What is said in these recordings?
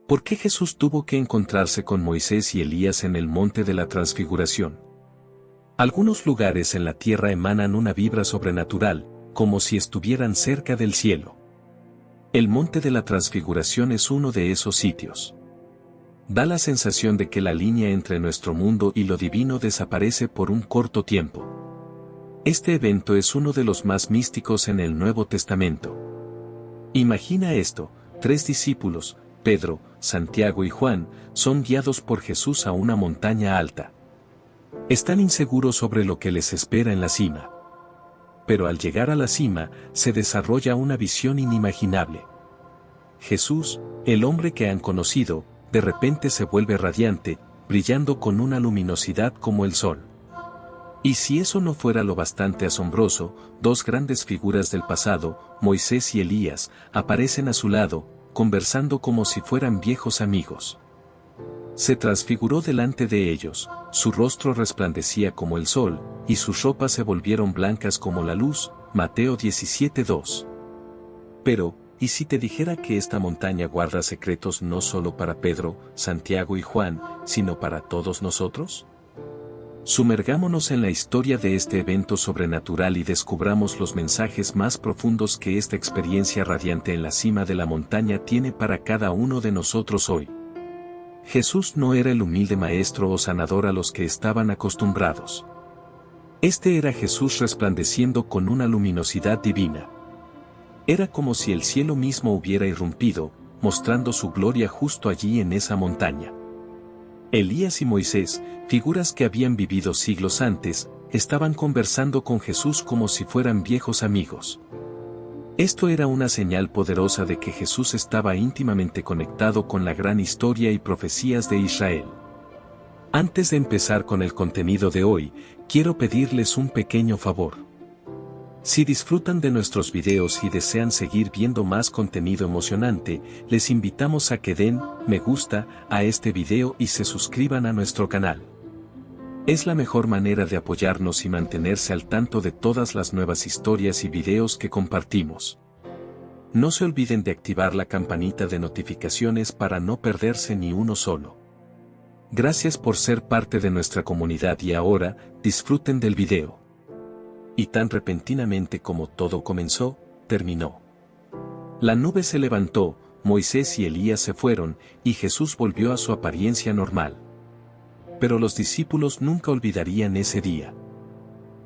¿Por qué Jesús tuvo que encontrarse con Moisés y Elías en el monte de la Transfiguración? Algunos lugares en la tierra emanan una vibra sobrenatural, como si estuvieran cerca del cielo. El monte de la Transfiguración es uno de esos sitios. Da la sensación de que la línea entre nuestro mundo y lo divino desaparece por un corto tiempo. Este evento es uno de los más místicos en el Nuevo Testamento. Imagina esto: 3 discípulos, Pedro, Santiago y Juan, son guiados por Jesús a una montaña alta. Están inseguros sobre lo que les espera en la cima. Pero al llegar a la cima, se desarrolla una visión inimaginable. Jesús, el hombre que han conocido, de repente se vuelve radiante, brillando con una luminosidad como el sol. Y si eso no fuera lo bastante asombroso, 2 grandes figuras del pasado, Moisés y Elías, aparecen a su lado, conversando como si fueran viejos amigos. Se transfiguró delante de ellos, su rostro resplandecía como el sol, y sus ropas se volvieron blancas como la luz, Mateo 17:2. Pero, ¿y si te dijera que esta montaña guarda secretos no solo para Pedro, Santiago y Juan, sino para todos nosotros? Sumergámonos en la historia de este evento sobrenatural y descubramos los mensajes más profundos que esta experiencia radiante en la cima de la montaña tiene para cada uno de nosotros hoy. Jesús no era el humilde maestro o sanador a los que estaban acostumbrados. Este era Jesús resplandeciendo con una luminosidad divina. Era como si el cielo mismo hubiera irrumpido, mostrando su gloria justo allí en esa montaña. Elías y Moisés, figuras que habían vivido siglos antes, estaban conversando con Jesús como si fueran viejos amigos. Esto era una señal poderosa de que Jesús estaba íntimamente conectado con la gran historia y profecías de Israel. Antes de empezar con el contenido de hoy, quiero pedirles un pequeño favor. Si disfrutan de nuestros videos y desean seguir viendo más contenido emocionante, les invitamos a que den me gusta a este video y se suscriban a nuestro canal. Es la mejor manera de apoyarnos y mantenerse al tanto de todas las nuevas historias y videos que compartimos. No se olviden de activar la campanita de notificaciones para no perderse ni uno solo. Gracias por ser parte de nuestra comunidad y ahora, disfruten del video. Y tan repentinamente como todo comenzó, terminó. La nube se levantó, Moisés y Elías se fueron, y Jesús volvió a su apariencia normal. Pero los discípulos nunca olvidarían ese día.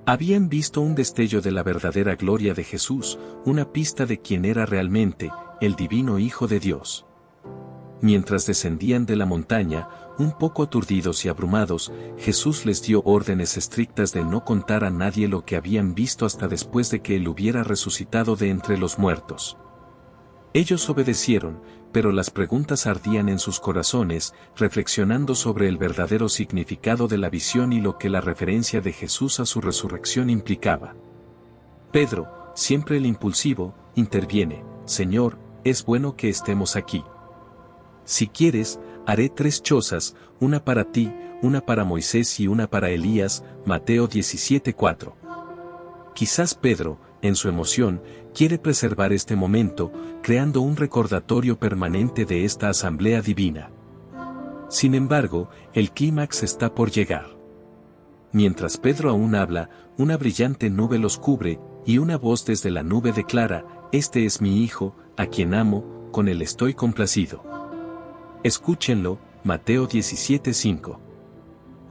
Habían visto un destello de la verdadera gloria de Jesús, una pista de quién era realmente, el divino Hijo de Dios. Mientras descendían de la montaña, un poco aturdidos y abrumados, Jesús les dio órdenes estrictas de no contar a nadie lo que habían visto hasta después de que él hubiera resucitado de entre los muertos. Ellos obedecieron, pero las preguntas ardían en sus corazones, reflexionando sobre el verdadero significado de la visión y lo que la referencia de Jesús a su resurrección implicaba. Pedro, siempre el impulsivo, interviene: «Señor, es bueno que estemos aquí. Si quieres, haré 3 chozas, una para ti, una para Moisés y una para Elías», Mateo 17:4. Quizás Pedro, en su emoción, quiere preservar este momento, creando un recordatorio permanente de esta asamblea divina. Sin embargo, el clímax está por llegar. Mientras Pedro aún habla, una brillante nube los cubre, y una voz desde la nube declara: «Este es mi Hijo, a quien amo, con él estoy complacido». Escúchenlo, Mateo 17:5.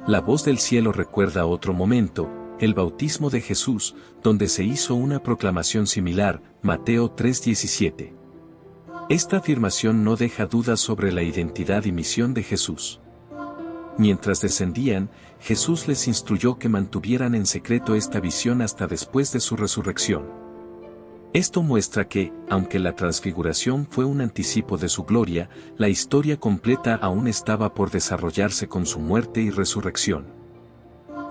La voz del cielo recuerda otro momento, el bautismo de Jesús, donde se hizo una proclamación similar, Mateo 3:17. Esta afirmación no deja dudas sobre la identidad y misión de Jesús. Mientras descendían, Jesús les instruyó que mantuvieran en secreto esta visión hasta después de su resurrección. Esto muestra que, aunque la transfiguración fue un anticipo de su gloria, la historia completa aún estaba por desarrollarse con su muerte y resurrección.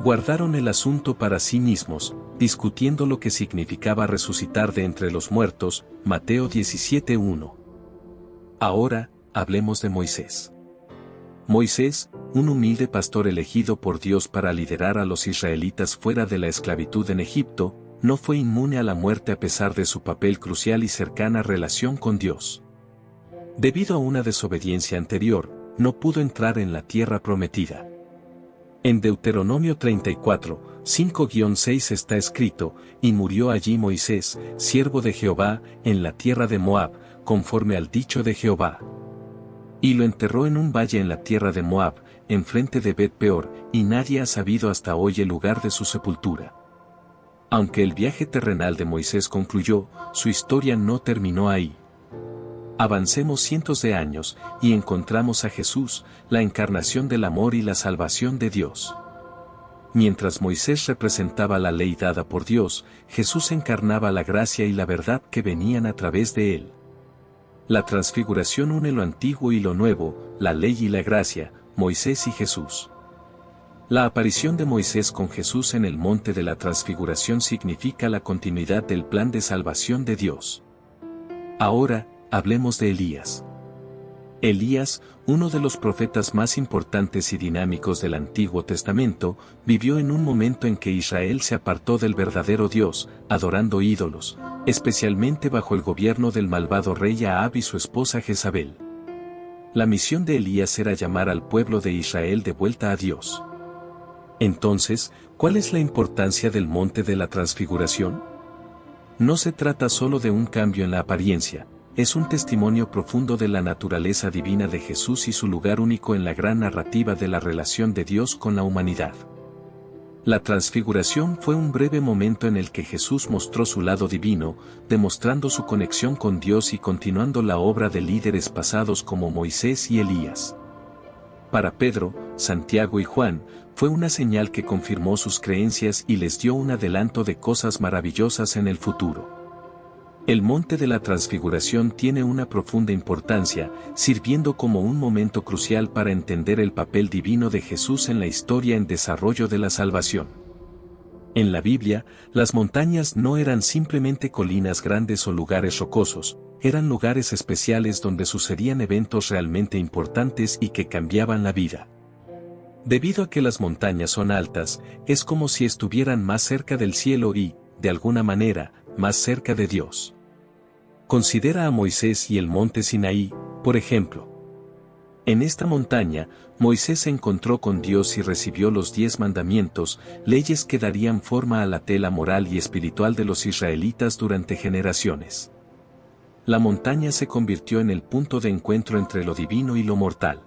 Guardaron el asunto para sí mismos, discutiendo lo que significaba resucitar de entre los muertos, Mateo 17:1. Ahora, hablemos de Moisés. Moisés, un humilde pastor elegido por Dios para liderar a los israelitas fuera de la esclavitud en Egipto, no fue inmune a la muerte a pesar de su papel crucial y cercana relación con Dios. Debido a una desobediencia anterior, no pudo entrar en la tierra prometida. En Deuteronomio 34, 5-6 está escrito, y murió allí Moisés, siervo de Jehová, en la tierra de Moab, conforme al dicho de Jehová. Y lo enterró en un valle en la tierra de Moab, enfrente de Bet-peor, y nadie ha sabido hasta hoy el lugar de su sepultura. Aunque el viaje terrenal de Moisés concluyó, su historia no terminó ahí. Avancemos cientos de años, y encontramos a Jesús, la encarnación del amor y la salvación de Dios. Mientras Moisés representaba la ley dada por Dios, Jesús encarnaba la gracia y la verdad que venían a través de él. La transfiguración une lo antiguo y lo nuevo, la ley y la gracia, Moisés y Jesús. La aparición de Moisés con Jesús en el monte de la transfiguración significa la continuidad del plan de salvación de Dios. Ahora, hablemos de Elías. Elías, uno de los profetas más importantes y dinámicos del Antiguo Testamento, vivió en un momento en que Israel se apartó del verdadero Dios, adorando ídolos, especialmente bajo el gobierno del malvado rey Ahab y su esposa Jezabel. La misión de Elías era llamar al pueblo de Israel de vuelta a Dios. Entonces, ¿cuál es la importancia del monte de la transfiguración? No se trata solo de un cambio en la apariencia, es un testimonio profundo de la naturaleza divina de Jesús y su lugar único en la gran narrativa de la relación de Dios con la humanidad. La transfiguración fue un breve momento en el que Jesús mostró su lado divino, demostrando su conexión con Dios y continuando la obra de líderes pasados como Moisés y Elías. Para Pedro, Santiago y Juan, fue una señal que confirmó sus creencias y les dio un adelanto de cosas maravillosas en el futuro. El monte de la transfiguración tiene una profunda importancia, sirviendo como un momento crucial para entender el papel divino de Jesús en la historia en desarrollo de la salvación. En la Biblia, las montañas no eran simplemente colinas grandes o lugares rocosos, eran lugares especiales donde sucedían eventos realmente importantes y que cambiaban la vida. Debido a que las montañas son altas, es como si estuvieran más cerca del cielo y, de alguna manera, más cerca de Dios. Considera a Moisés y el monte Sinaí, por ejemplo. En esta montaña, Moisés se encontró con Dios y recibió los 10 mandamientos, leyes que darían forma a la tela moral y espiritual de los israelitas durante generaciones. La montaña se convirtió en el punto de encuentro entre lo divino y lo mortal.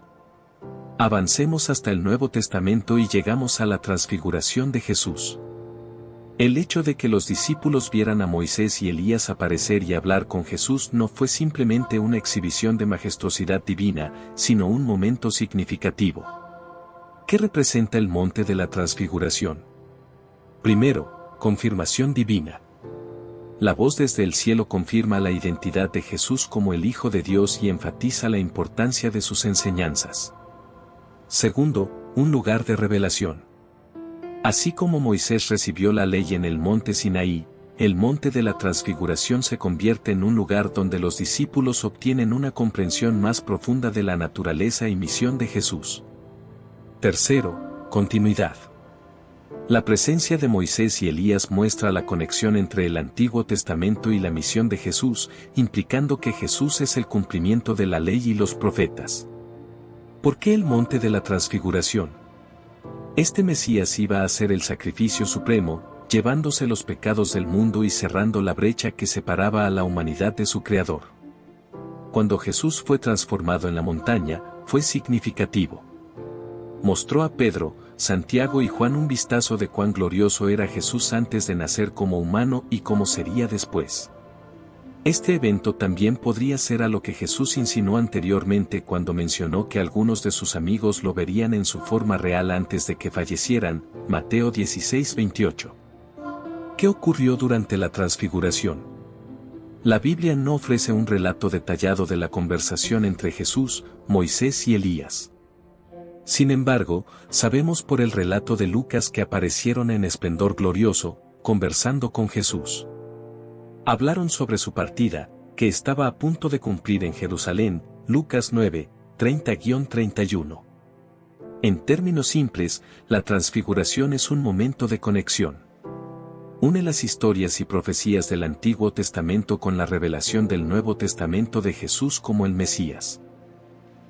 Avancemos hasta el Nuevo Testamento y llegamos a la transfiguración de Jesús. El hecho de que los discípulos vieran a Moisés y Elías aparecer y hablar con Jesús no fue simplemente una exhibición de majestuosidad divina, sino un momento significativo. ¿Qué representa el monte de la transfiguración? Primero, confirmación divina. La voz desde el cielo confirma la identidad de Jesús como el Hijo de Dios y enfatiza la importancia de sus enseñanzas. Segundo, un lugar de revelación. Así como Moisés recibió la ley en el monte Sinaí, el monte de la transfiguración se convierte en un lugar donde los discípulos obtienen una comprensión más profunda de la naturaleza y misión de Jesús. Tercero, continuidad. La presencia de Moisés y Elías muestra la conexión entre el Antiguo Testamento y la misión de Jesús, implicando que Jesús es el cumplimiento de la ley y los profetas. ¿Por qué el monte de la transfiguración? Este Mesías iba a ser el sacrificio supremo, llevándose los pecados del mundo y cerrando la brecha que separaba a la humanidad de su Creador. Cuando Jesús fue transformado en la montaña, fue significativo. Mostró a Pedro, Santiago y Juan un vistazo de cuán glorioso era Jesús antes de nacer como humano y cómo sería después. Este evento también podría ser a lo que Jesús insinuó anteriormente cuando mencionó que algunos de sus amigos lo verían en su forma real antes de que fallecieran, Mateo 16:28. ¿Qué ocurrió durante la transfiguración? La Biblia no ofrece un relato detallado de la conversación entre Jesús, Moisés y Elías. Sin embargo, sabemos por el relato de Lucas que aparecieron en esplendor glorioso, conversando con Jesús. Hablaron sobre su partida, que estaba a punto de cumplir en Jerusalén, Lucas 9, 30-31. En términos simples, la transfiguración es un momento de conexión. Une las historias y profecías del Antiguo Testamento con la revelación del Nuevo Testamento de Jesús como el Mesías.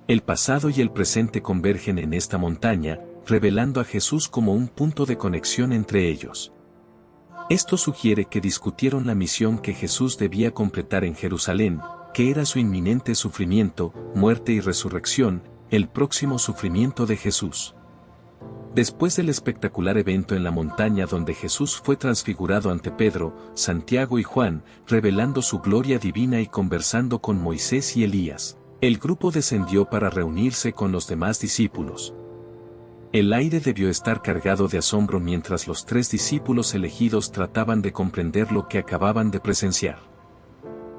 El pasado y el presente convergen en esta montaña, revelando a Jesús como un punto de conexión entre ellos. Esto sugiere que discutieron la misión que Jesús debía completar en Jerusalén, que era su inminente sufrimiento, muerte y resurrección, el próximo sufrimiento de Jesús. Después del espectacular evento en la montaña donde Jesús fue transfigurado ante Pedro, Santiago y Juan, revelando su gloria divina y conversando con Moisés y Elías, el grupo descendió para reunirse con los demás discípulos. El aire debió estar cargado de asombro mientras los 3 discípulos elegidos trataban de comprender lo que acababan de presenciar.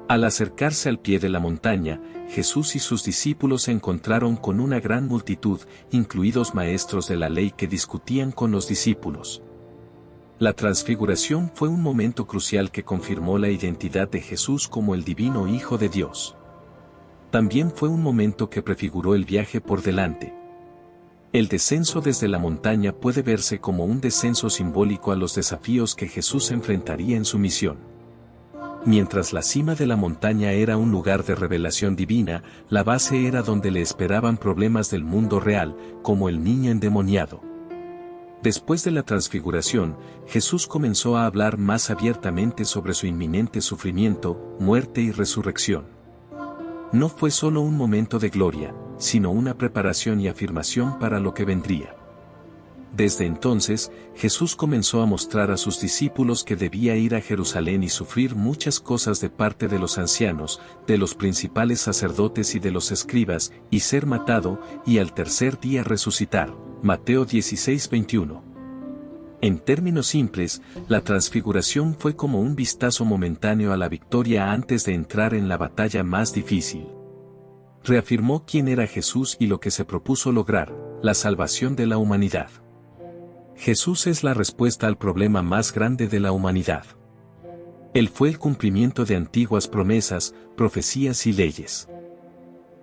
Al acercarse al pie de la montaña, Jesús y sus discípulos se encontraron con una gran multitud, incluidos maestros de la ley que discutían con los discípulos. La transfiguración fue un momento crucial que confirmó la identidad de Jesús como el divino Hijo de Dios. También fue un momento que prefiguró el viaje por delante. El descenso desde la montaña puede verse como un descenso simbólico a los desafíos que Jesús enfrentaría en su misión. Mientras la cima de la montaña era un lugar de revelación divina, la base era donde le esperaban problemas del mundo real, como el niño endemoniado. Después de la transfiguración, Jesús comenzó a hablar más abiertamente sobre su inminente sufrimiento, muerte y resurrección. No fue solo un momento de gloria, sino una preparación y afirmación para lo que vendría. Desde entonces, Jesús comenzó a mostrar a sus discípulos que debía ir a Jerusalén y sufrir muchas cosas de parte de los ancianos, de los principales sacerdotes y de los escribas, y ser matado, y al tercer día resucitar. Mateo 16:21. En términos simples, la transfiguración fue como un vistazo momentáneo a la victoria antes de entrar en la batalla más difícil. Reafirmó quién era Jesús y lo que se propuso lograr, la salvación de la humanidad. Jesús es la respuesta al problema más grande de la humanidad. Él fue el cumplimiento de antiguas promesas, profecías y leyes.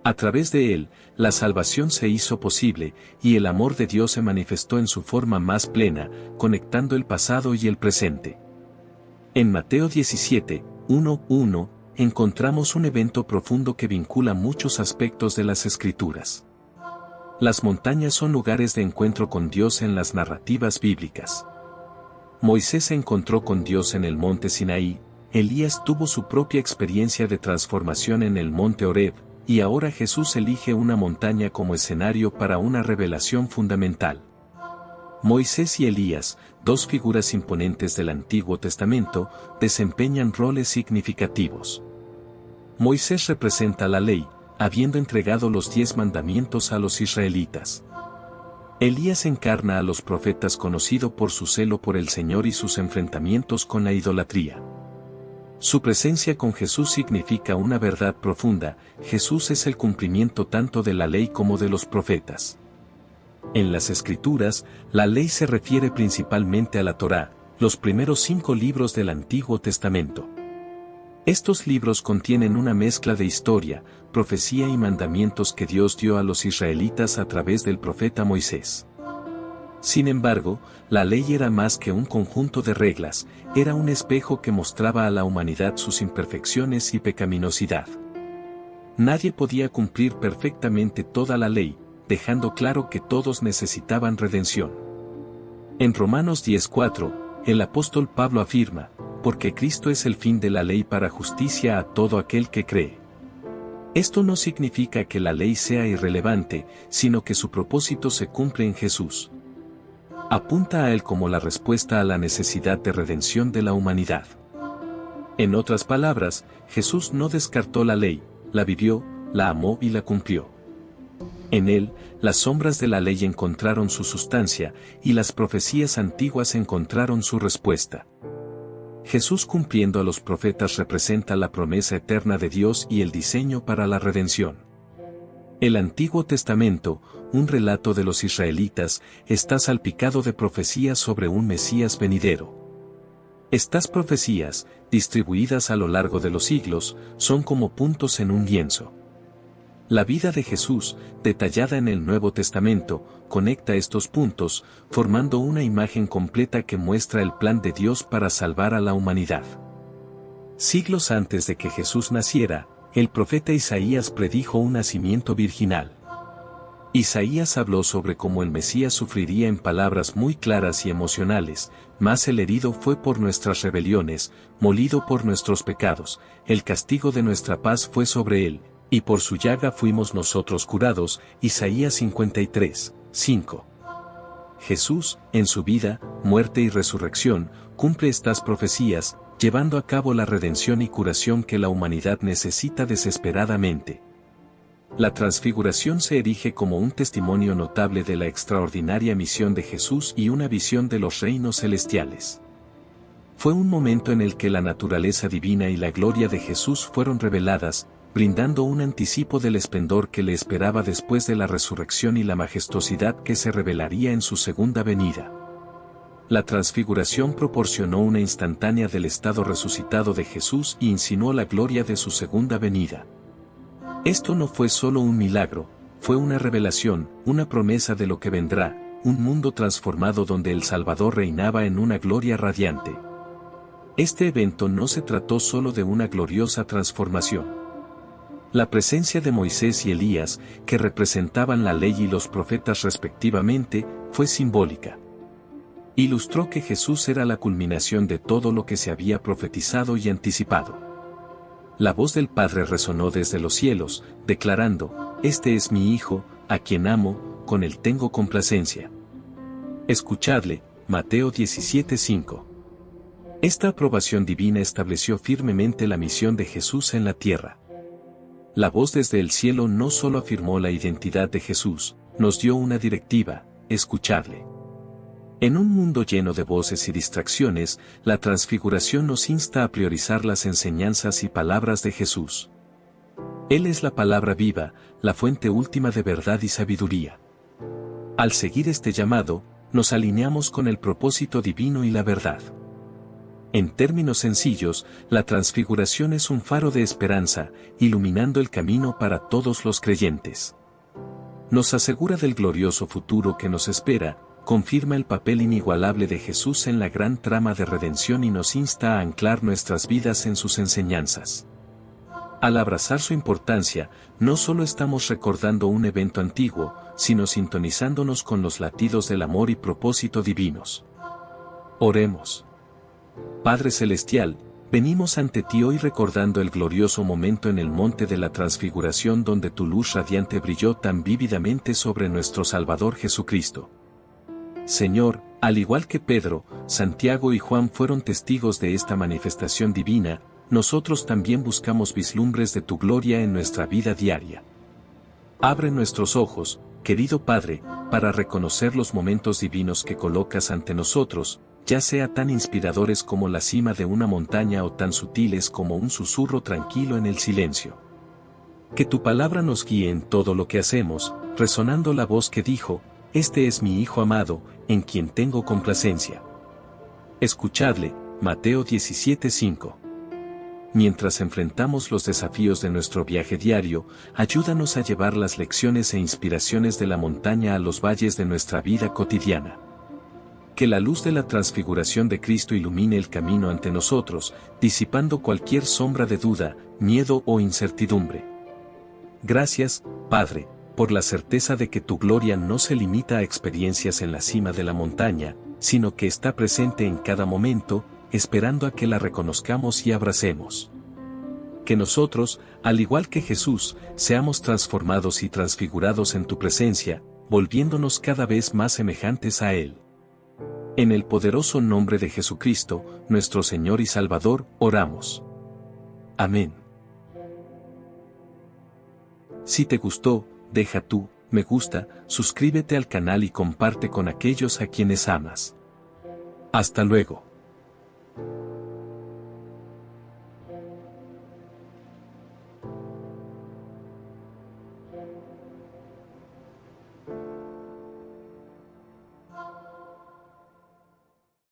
A través de él, la salvación se hizo posible, y el amor de Dios se manifestó en su forma más plena, conectando el pasado y el presente. En Mateo 17:1-1, encontramos un evento profundo que vincula muchos aspectos de las Escrituras. Las montañas son lugares de encuentro con Dios en las narrativas bíblicas. Moisés se encontró con Dios en el monte Sinaí, Elías tuvo su propia experiencia de transformación en el monte Horeb, y ahora Jesús elige una montaña como escenario para una revelación fundamental. Moisés y Elías, 2 figuras imponentes del Antiguo Testamento, desempeñan roles significativos. Moisés representa la ley, habiendo entregado los 10 mandamientos a los israelitas. Elías encarna a los profetas conocido por su celo por el Señor y sus enfrentamientos con la idolatría. Su presencia con Jesús significa una verdad profunda: Jesús es el cumplimiento tanto de la ley como de los profetas. En las Escrituras, la ley se refiere principalmente a la Torá, los primeros 5 libros del Antiguo Testamento. Estos libros contienen una mezcla de historia, profecía y mandamientos que Dios dio a los israelitas a través del profeta Moisés. Sin embargo, la ley era más que un conjunto de reglas, era un espejo que mostraba a la humanidad sus imperfecciones y pecaminosidad. Nadie podía cumplir perfectamente toda la ley, dejando claro que todos necesitaban redención. En Romanos 10:4, el apóstol Pablo afirma: porque Cristo es el fin de la ley para justicia a todo aquel que cree. Esto no significa que la ley sea irrelevante, sino que su propósito se cumple en Jesús. Apunta a Él como la respuesta a la necesidad de redención de la humanidad. En otras palabras, Jesús no descartó la ley, la vivió, la amó y la cumplió. En Él, las sombras de la ley encontraron su sustancia, y las profecías antiguas encontraron su respuesta. Jesús cumpliendo a los profetas representa la promesa eterna de Dios y el diseño para la redención. El Antiguo Testamento, un relato de los israelitas, está salpicado de profecías sobre un Mesías venidero. Estas profecías, distribuidas a lo largo de los siglos, son como puntos en un lienzo. La vida de Jesús, detallada en el Nuevo Testamento, conecta estos puntos, formando una imagen completa que muestra el plan de Dios para salvar a la humanidad. Siglos antes de que Jesús naciera, el profeta Isaías predijo un nacimiento virginal. Isaías habló sobre cómo el Mesías sufriría en palabras muy claras y emocionales, mas el herido fue por nuestras rebeliones, molido por nuestros pecados, el castigo de nuestra paz fue sobre él, y por su llaga fuimos nosotros curados. Isaías 53, 5. Jesús, en su vida, muerte y resurrección, cumple estas profecías, llevando a cabo la redención y curación que la humanidad necesita desesperadamente. La transfiguración se erige como un testimonio notable de la extraordinaria misión de Jesús y una visión de los reinos celestiales. Fue un momento en el que la naturaleza divina y la gloria de Jesús fueron reveladas, brindando un anticipo del esplendor que le esperaba después de la resurrección y la majestuosidad que se revelaría en su segunda venida. La transfiguración proporcionó una instantánea del estado resucitado de Jesús y insinuó la gloria de su segunda venida. Esto no fue solo un milagro, fue una revelación, una promesa de lo que vendrá, un mundo transformado donde el Salvador reinaba en una gloria radiante. Este evento no se trató solo de una gloriosa transformación. La presencia de Moisés y Elías, que representaban la ley y los profetas respectivamente, fue simbólica. Ilustró que Jesús era la culminación de todo lo que se había profetizado y anticipado. La voz del Padre resonó desde los cielos, declarando: «Este es mi Hijo, a quien amo, con él tengo complacencia. Escuchadle». Mateo 17:5. Esta aprobación divina estableció firmemente la misión de Jesús en la tierra. La voz desde el cielo no solo afirmó la identidad de Jesús, nos dio una directiva: escuchadle. En un mundo lleno de voces y distracciones, la transfiguración nos insta a priorizar las enseñanzas y palabras de Jesús. Él es la palabra viva, la fuente última de verdad y sabiduría. Al seguir este llamado, nos alineamos con el propósito divino y la verdad. En términos sencillos, la transfiguración es un faro de esperanza, iluminando el camino para todos los creyentes. Nos asegura del glorioso futuro que nos espera, confirma el papel inigualable de Jesús en la gran trama de redención y nos insta a anclar nuestras vidas en sus enseñanzas. Al abrazar su importancia, no solo estamos recordando un evento antiguo, sino sintonizándonos con los latidos del amor y propósito divinos. Oremos. Padre Celestial, venimos ante ti hoy recordando el glorioso momento en el monte de la transfiguración donde tu luz radiante brilló tan vívidamente sobre nuestro Salvador Jesucristo. Señor, al igual que Pedro, Santiago y Juan fueron testigos de esta manifestación divina, nosotros también buscamos vislumbres de tu gloria en nuestra vida diaria. Abre nuestros ojos, querido Padre, para reconocer los momentos divinos que colocas ante nosotros, ya sea tan inspiradores como la cima de una montaña o tan sutiles como un susurro tranquilo en el silencio. Que tu palabra nos guíe en todo lo que hacemos, resonando la voz que dijo: «Este es mi Hijo amado, en quien tengo complacencia. Escuchadle». Mateo 17:5. Mientras enfrentamos los desafíos de nuestro viaje diario, ayúdanos a llevar las lecciones e inspiraciones de la montaña a los valles de nuestra vida cotidiana. Que la luz de la transfiguración de Cristo ilumine el camino ante nosotros, disipando cualquier sombra de duda, miedo o incertidumbre. Gracias, Padre, por la certeza de que tu gloria no se limita a experiencias en la cima de la montaña, sino que está presente en cada momento, esperando a que la reconozcamos y abracemos. Que nosotros, al igual que Jesús, seamos transformados y transfigurados en tu presencia, volviéndonos cada vez más semejantes a Él. En el poderoso nombre de Jesucristo, nuestro Señor y Salvador, oramos. Amén. Si te gustó, deja tu me gusta, suscríbete al canal y comparte con aquellos a quienes amas. Hasta luego.